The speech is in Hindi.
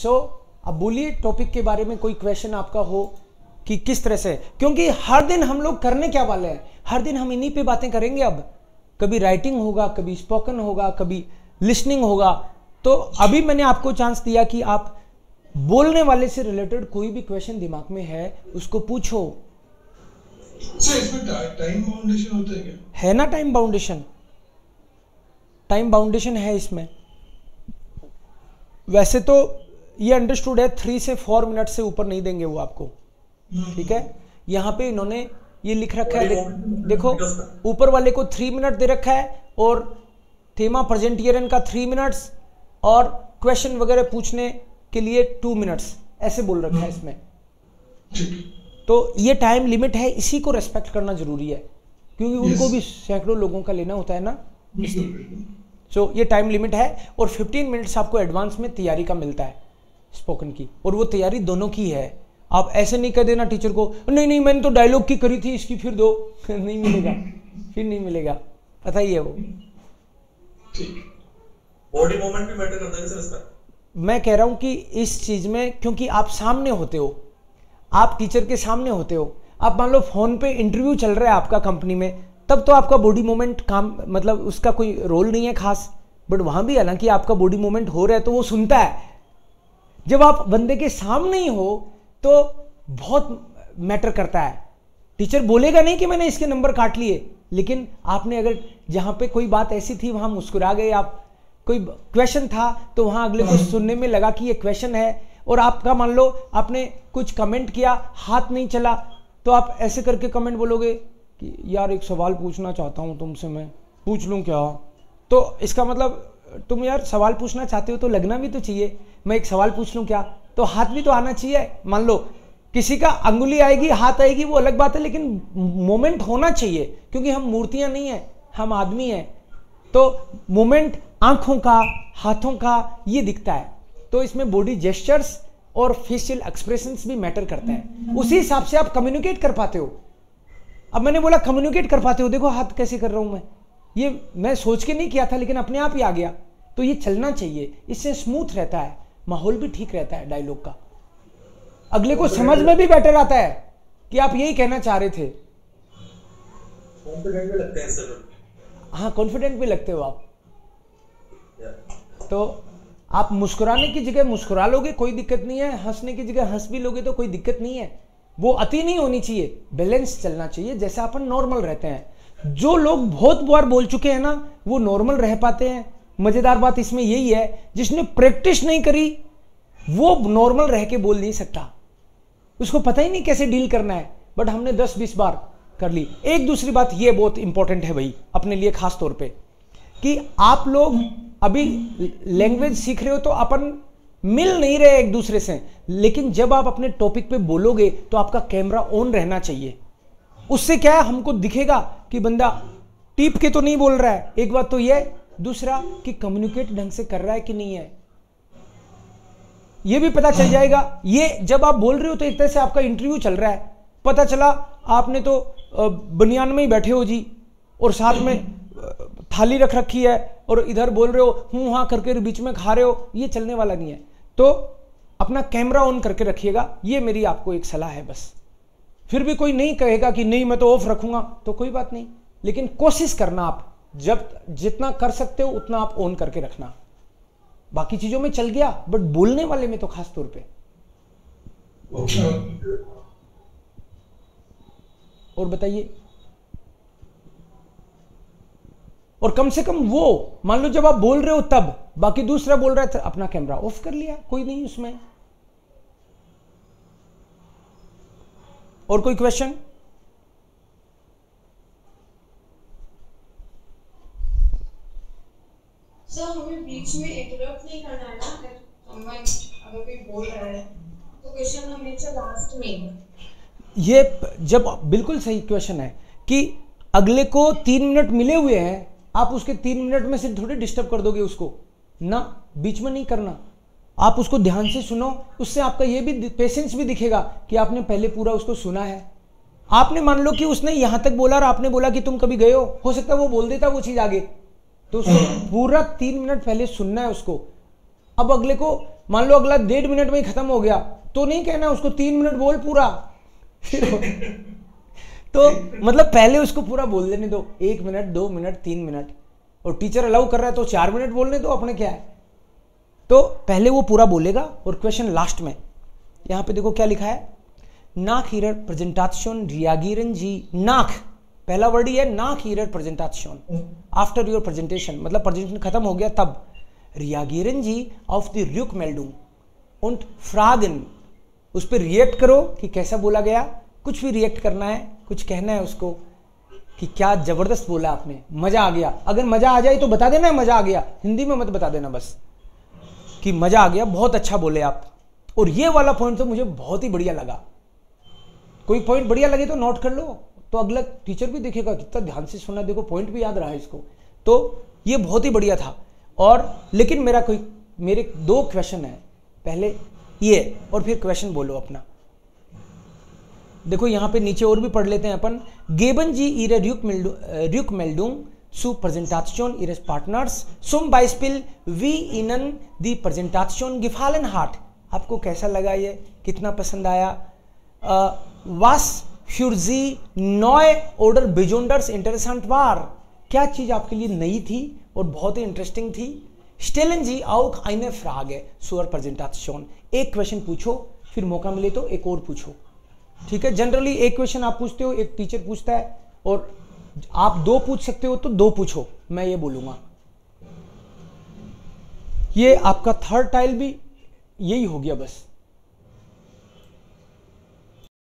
सो अब बोलिए टॉपिक के बारे में कोई क्वेश्चन आपका हो कि किस तरह से, क्योंकि हर दिन हम लोग करने क्या वाले हैं, हर दिन हम इन्हीं पे बातें करेंगे। अब कभी राइटिंग होगा, कभी स्पोकन होगा, कभी लिसनिंग होगा। तो अभी मैंने आपको चांस दिया कि आप बोलने वाले से रिलेटेड कोई भी क्वेश्चन दिमाग में है उसको पूछो। सर इसमें टाइम बाउंडेशन होता है क्या? है ना, टाइम बाउंडेशन, टाइम बाउंडेशन है इसमें। वैसे तो ये अंडरस्टूड है 3 से 4 मिनट से ऊपर नहीं देंगे वो आपको, ठीक है। यहाँ पे इन्होंने ये लिख रखा है, देखो ऊपर वाले को 3 मिनट दे रखा है और थीमा प्रेजेंटेशन का 3 मिनट्स और क्वेश्चन वगैरह पूछने के लिए 2 मिनट्स ऐसे बोल रखा है इसमें। तो ये टाइम लिमिट है, इसी को रेस्पेक्ट करना जरूरी है क्योंकि उनको भी सैकड़ों लोगों का लेना होता है ना। सो ये टाइम लिमिट है और 15 मिनट्स आपको एडवांस में तैयारी का मिलता है स्पोकन की, और वो तैयारी दोनों की है। आप ऐसे नहीं कह देना टीचर को नहीं नहीं मैंने तो डायलॉग की करी थी इसकी फिर दो नहीं मिलेगा, फिर नहीं मिलेगा, पता ही है वो। बॉडी मूवमेंट भी मैटर करता है सर इसका? मैं कह रहा हूं कि इस चीज में क्योंकि आप सामने होते हो, आप टीचर के सामने होते हो। आप मान लो फोन पे इंटरव्यू चल रहा है आपका कंपनी में, तब तो आपका बॉडी मूवमेंट काम मतलब उसका कोई रोल नहीं है खास, बट वहां भी हालांकि आपका बॉडी मूवमेंट हो रहा है तो वो सुनता है। जब आप बंदे के सामने ही हो तो बहुत मैटर करता है। टीचर बोलेगा नहीं कि मैंने इसके नंबर काट लिए, लेकिन आपने अगर जहां पे कोई बात ऐसी थी वहां मुस्कुरा गए, आप कोई क्वेश्चन था तो वहां अगले को सुनने में लगा कि ये क्वेश्चन है, और आपका मान लो आपने कुछ कमेंट किया, हाथ नहीं चला, तो आप ऐसे करके कमेंट बोलोगे कि यार एक सवाल पूछना चाहता हूं तुमसे, मैं पूछ लूं क्या? तो इसका मतलब तुम यार सवाल पूछना चाहते हो तो लगना भी तो चाहिए, मैं एक सवाल पूछ लूं क्या? तो हाथ भी तो आना चाहिए। मान लो किसी का अंगुली आएगी, हाथ आएगी, वो अलग बात है, लेकिन मोमेंट होना चाहिए क्योंकि हम मूर्तियां नहीं है, हम आदमी हैं। तो मोमेंट आंखों का, हाथों का ये दिखता है। तो इसमें बॉडी जेस्चर्स और फेशियल एक्सप्रेशंस भी मैटर करते हैं, उसी हिसाब से आप कम्युनिकेट कर पाते हो। अब मैंने बोला कम्युनिकेट कर पाते हो, देखो हाथ कैसे कर रहा हूं मैं, ये मैं सोच के नहीं किया था लेकिन अपने आप ही आ गया। तो ये चलना चाहिए, इससे स्मूथ रहता है, माहौल भी ठीक रहता है डायलॉग का, अगले को समझ में भी बेटर आता है कि आप यही कहना चाह रहे थे। कॉन्फिडेंट भी लगते हैं सर। हाँ कॉन्फिडेंट भी लगते हो आप। तो आप मुस्कुराने की जगह मुस्कुरा लोगे, कोई दिक्कत नहीं है, हंसने की जगह हंस भी लोगे तो कोई दिक्कत नहीं है। वो अति नहीं होनी चाहिए, बैलेंस चलना चाहिए, जैसा अपन नॉर्मल रहते हैं। जो लोग बहुत बार बोल चुके हैं ना वो नॉर्मल रह पाते हैं। मजेदार बात इसमें यही है, जिसने प्रैक्टिस नहीं करी वो नॉर्मल रह के बोल नहीं सकता, उसको पता ही नहीं कैसे डील करना है। बट हमने 10-20 बार कर ली। एक दूसरी बात ये बहुत इंपॉर्टेंट है भाई अपने लिए खास तौर पे, कि आप लोग अभी लैंग्वेज सीख रहे हो तो अपन मिल नहीं रहे एक दूसरे से, लेकिन जब आप अपने टॉपिक पे बोलोगे तो आपका कैमरा ऑन रहना चाहिए। उससे क्या है, हमको दिखेगा कि बंदा टीप के तो नहीं बोल रहा है, एक बात तो यह, दूसरा कि कम्युनिकेट ढंग से कर रहा है कि नहीं है, यह भी पता चल जाएगा। ये जब आप बोल रहे हो तो एक तरह से आपका इंटरव्यू चल रहा है, पता चला आपने तो बनियान में ही बैठे हो जी और साथ में थाली रख रखी है और इधर बोल रहे हो हूं हाँ करके बीच में खा रहे हो, ये चलने वाला नहीं है। तो अपना कैमरा ऑन करके रखिएगा, ये मेरी आपको एक सलाह है बस। फिर भी कोई नहीं कहेगा कि नहीं मैं तो ऑफ रखूंगा तो कोई बात नहीं, लेकिन कोशिश करना आप जब जितना कर सकते हो उतना आप ऑन करके रखना। बाकी चीजों में चल गया बट बोलने वाले में तो खास तौर पे। और बताइए, और कम से कम वो मान लो जब आप बोल रहे हो तब, बाकी दूसरा बोल रहा है तो अपना कैमरा ऑफ कर लिया, कोई नहीं उसमें। और कोई क्वेश्चन? सर हमें बीच में इंटरप्ट नहीं करना है ना, अगर कोई बोल रहा है तो क्वेश्चन हमेशा लास्ट में। ये जब बिल्कुल सही क्वेश्चन है कि अगले को 3 मिनट मिले हुए हैं, आप उसके 3 मिनट में से थोड़ी डिस्टर्ब कर दोगे उसको ना, बीच में नहीं करना। आप उसको ध्यान से सुनो, उससे आपका ये भी पेशेंस भी दिखेगा कि आपने पहले पूरा उसको सुना है। आपने मान लो कि उसने यहां तक बोला और आपने बोला कि तुम कभी गए हो सकता है वो बोल देता वो चीज आगे, तो उसको पूरा 3 मिनट पहले सुनना है उसको। अब अगले को मान लो अगला 1.5 मिनट में ही खत्म हो गया तो नहीं कहना उसको 3 मिनट बोल पूरा। तो मतलब पहले उसको पूरा बोल देने दो, 1 मिनट 2 मिनट 3 मिनट, और टीचर अलाउ कर रहा है तो 4 मिनट बोलने दो, अपने क्या है। तो पहले वो पूरा बोलेगा और क्वेश्चन लास्ट में। यहां पे देखो क्या लिखा है, नाक ईरर प्रेजेंटेशन रियागिरन जी नाक, पहला वर्ड ही है नाक error presentation after your presentation, मतलब प्रेजेंटेशन खत्म हो गया तब। रियागिरन जी ऑफ द रुकमेल्डुंग und फ्रागन, उस पर रिएक्ट करो कि कैसा बोला गया, कुछ भी रिएक्ट करना है, कुछ कहना है उसको कि क्या जबरदस्त बोला आपने, मजा आ गया। अगर मजा आ जाए तो बता देना मजा आ गया, हिंदी में मत बता देना बस कि मजा आ गया, बहुत अच्छा बोले आप। और ये वाला पॉइंट तो मुझे बहुत ही बढ़िया लगा। कोई पॉइंट बढ़िया लगे तो नोट कर लो, तो अगला टीचर भी देखेगा कितना ध्यान से सुना, देखो पॉइंट भी याद रहा है इसको। तो ये बहुत ही बढ़िया था। और लेकिन मेरे 2 क्वेश्चन है, पहले ये और फिर क्वेश्चन बोलो अपना। देखो यहाँ पे नीचे और भी पढ़ लेते हैं अपन। गेबन जी ihre Rückmeldung zu Präsentation ihres Partners zum Beispiel wie ihnen die Präsentation gefallen hat, आपको कैसा लगा, ये कितना पसंद आया। Was für sie neu oder besonders interessant war, क्या चीज आपके लिए नई थी और बहुत ही इंटरेस्टिंग थी। Stellen Sie auch eine Frage zur Präsentation, एक क्वेश्चन पूछो, फिर मौका मिले तो एक और पूछो, ठीक है। जनरली एक क्वेश्चन आप पूछते हो, एक टीचर पूछता है, और आप 2 पूछ सकते हो तो 2 पूछो, मैं ये बोलूंगा। ये आपका 3rd टाइल भी यही हो गया बस।